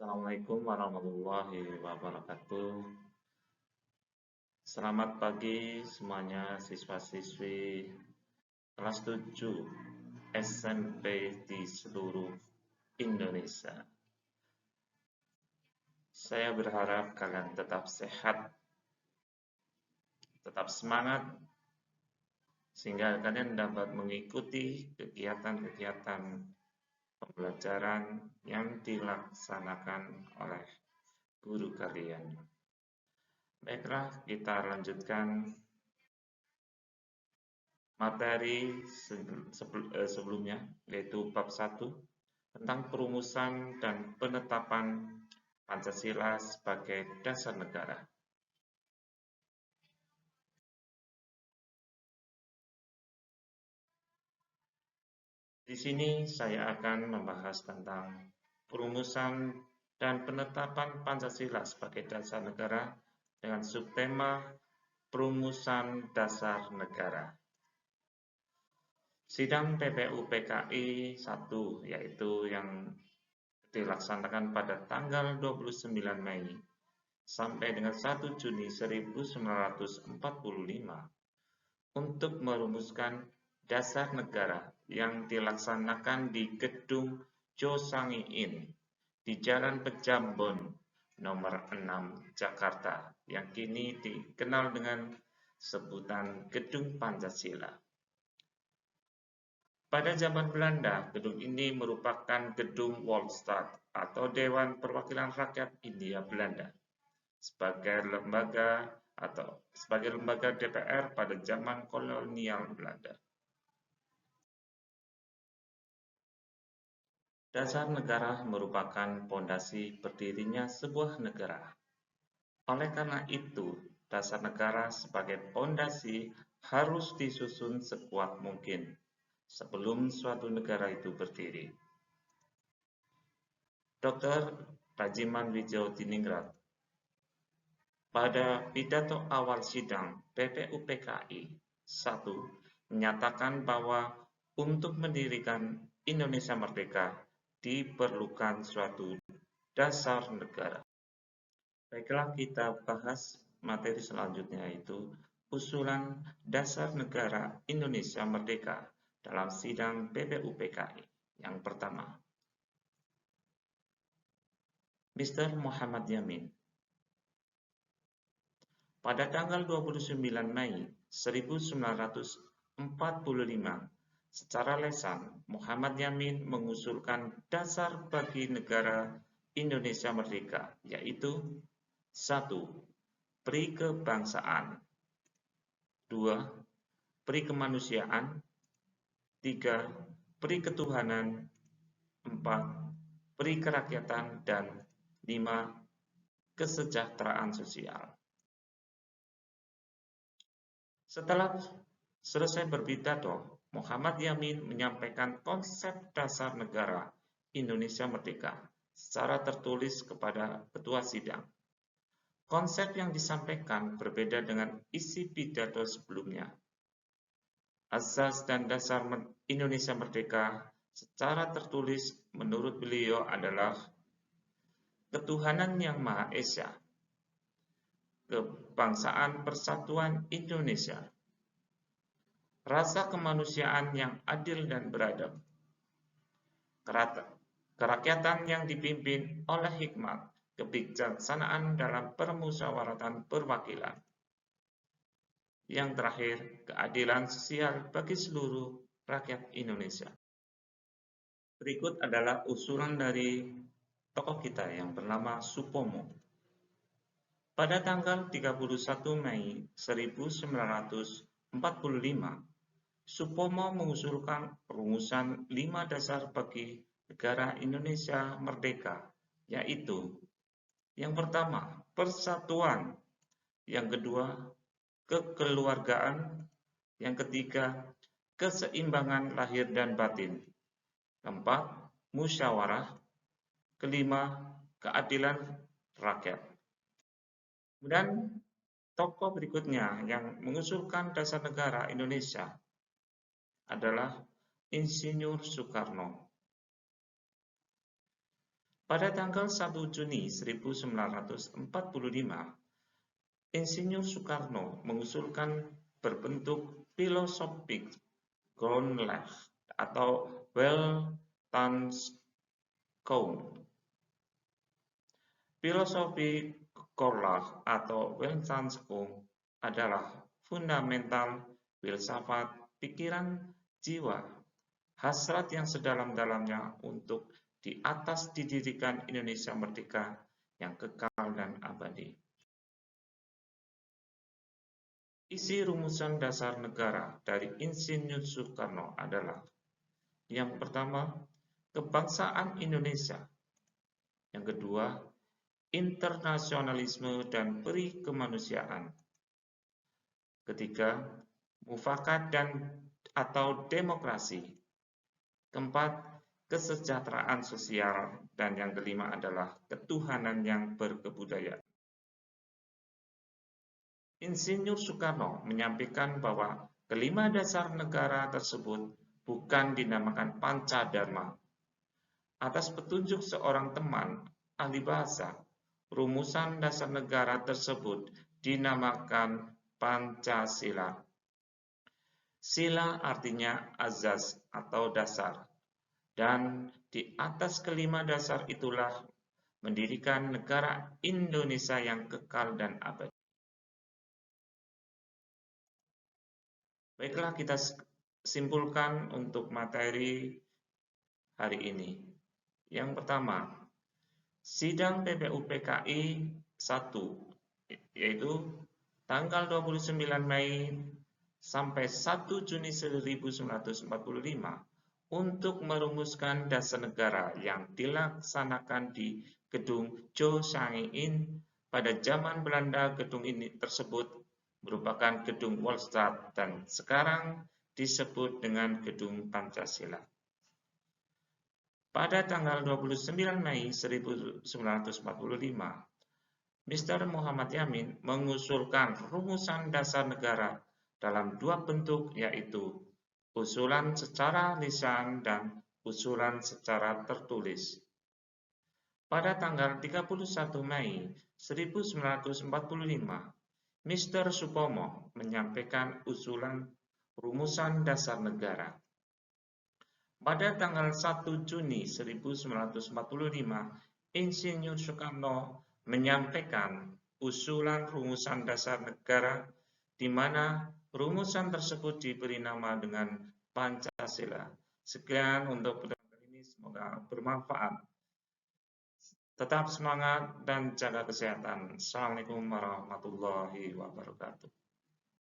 Assalamualaikum warahmatullahi wabarakatuh. Selamat pagi semuanya siswa-siswi kelas 7 SMP di seluruh Indonesia. Saya berharap kalian tetap sehat, tetap semangat, sehingga kalian dapat mengikuti kegiatan-kegiatan pembelajaran yang dilaksanakan oleh guru kalian. Baiklah, kita lanjutkan materi sebelumnya, yaitu bab 1 tentang perumusan dan penetapan Pancasila sebagai dasar negara. Di sini saya akan membahas tentang perumusan dan penetapan Pancasila sebagai dasar negara dengan subtema perumusan dasar negara. Sidang PPU-PKI 1, yaitu yang dilaksanakan pada tanggal 29 Mei sampai dengan 1 Juni 1945 untuk merumuskan dasar negara yang dilaksanakan di Gedung Josangiin di Jalan Pejambon nomor 6 Jakarta yang kini dikenal dengan sebutan Gedung Pancasila. Pada zaman Belanda, gedung ini merupakan gedung Volksraad atau Dewan Perwakilan Rakyat Hindia Belanda sebagai lembaga DPR pada zaman kolonial Belanda. Dasar negara merupakan pondasi berdirinya sebuah negara. Oleh karena itu, dasar negara sebagai pondasi harus disusun sekuat mungkin sebelum suatu negara itu berdiri. Dr. Rajiman Wijodiningrat pada pidato awal sidang PPU-PKI 1 menyatakan bahwa untuk mendirikan Indonesia merdeka diperlukan suatu dasar negara. Baiklah, kita bahas materi selanjutnya, yaitu usulan dasar negara Indonesia merdeka dalam sidang PPU-PKI. Yang pertama, Mr. Muhammad Yamin. Pada tanggal 29 Mei 1945, secara lisan, Muhammad Yamin mengusulkan dasar bagi negara Indonesia merdeka, yaitu 1. Pri kebangsaan, 2. Pri kemanusiaan, 3. Pri ketuhanan, 4. Pri kerakyatan, dan 5. Kesejahteraan sosial. Setelah selesai berpidato, Muhammad Yamin menyampaikan konsep dasar negara Indonesia merdeka secara tertulis kepada ketua sidang. Konsep yang disampaikan berbeda dengan isi pidato sebelumnya. Asas dan dasar Indonesia merdeka secara tertulis menurut beliau adalah ketuhanan yang Maha Esa, kebangsaan persatuan Indonesia, rasa kemanusiaan yang adil dan beradab, kerakyatan yang dipimpin oleh hikmat, kebijaksanaan dalam permusyawaratan perwakilan. Yang terakhir, keadilan sosial bagi seluruh rakyat Indonesia. Berikut adalah usulan dari tokoh kita yang bernama Supomo. Pada tanggal 31 Mei 1945, Supomo mengusulkan perumusan 5 dasar bagi negara Indonesia merdeka, yaitu yang pertama, persatuan, yang kedua, kekeluargaan, yang ketiga, keseimbangan lahir dan batin, keempat, musyawarah, kelima, keadilan rakyat. Kemudian tokoh berikutnya yang mengusulkan dasar negara Indonesia adalah Insinyur Soekarno. Pada tanggal 1 Juni 1945, Insinyur Soekarno mengusulkan berbentuk Philosophic Grondslag atau Weltanschauung. Filosofi Grondslag atau Weltanschauung adalah fundamental filsafat pikiran jiwa, hasrat yang sedalam-dalamnya untuk di atas didirikan Indonesia merdeka yang kekal dan abadi. Isi rumusan dasar negara dari Insinyur Soekarno adalah: yang pertama, kebangsaan Indonesia; yang kedua, internasionalisme dan peri kemanusiaan; ketiga, mufakat dan atau demokrasi; keempat, kesejahteraan sosial; dan yang kelima adalah ketuhanan yang berkebudayaan. Insinyur Soekarno menyampaikan bahwa kelima dasar negara tersebut bukan dinamakan Pancadharma. Atas petunjuk seorang teman ahli bahasa, rumusan dasar negara tersebut dinamakan Pancasila. Sila artinya azas atau dasar, dan di atas kelima dasar itulah mendirikan negara Indonesia yang kekal dan abadi. Baiklah, kita simpulkan untuk materi hari ini. Yang pertama, sidang PPUPKI 1, yaitu tanggal 29 Mei sampai 1 Juni 1945 untuk merumuskan dasar negara yang dilaksanakan di Gedung Cho Sang In. Pada zaman Belanda, gedung ini tersebut merupakan Gedung Volksstraat dan sekarang disebut dengan Gedung Pancasila. Pada tanggal 29 Mei 1945, Mr. Muhammad Yamin mengusulkan rumusan dasar negara dalam dua bentuk, yaitu usulan secara lisan dan usulan secara tertulis. Pada tanggal 31 Mei 1945, Mr. Supomo menyampaikan usulan rumusan dasar negara. Pada tanggal 1 Juni 1945, Insinyur Soekarno menyampaikan usulan rumusan dasar negara, di mana rumusan tersebut diberi nama dengan Pancasila. Sekian untuk pertemuan kali ini, semoga bermanfaat. Tetap semangat dan jaga kesehatan. Assalamualaikum warahmatullahi wabarakatuh.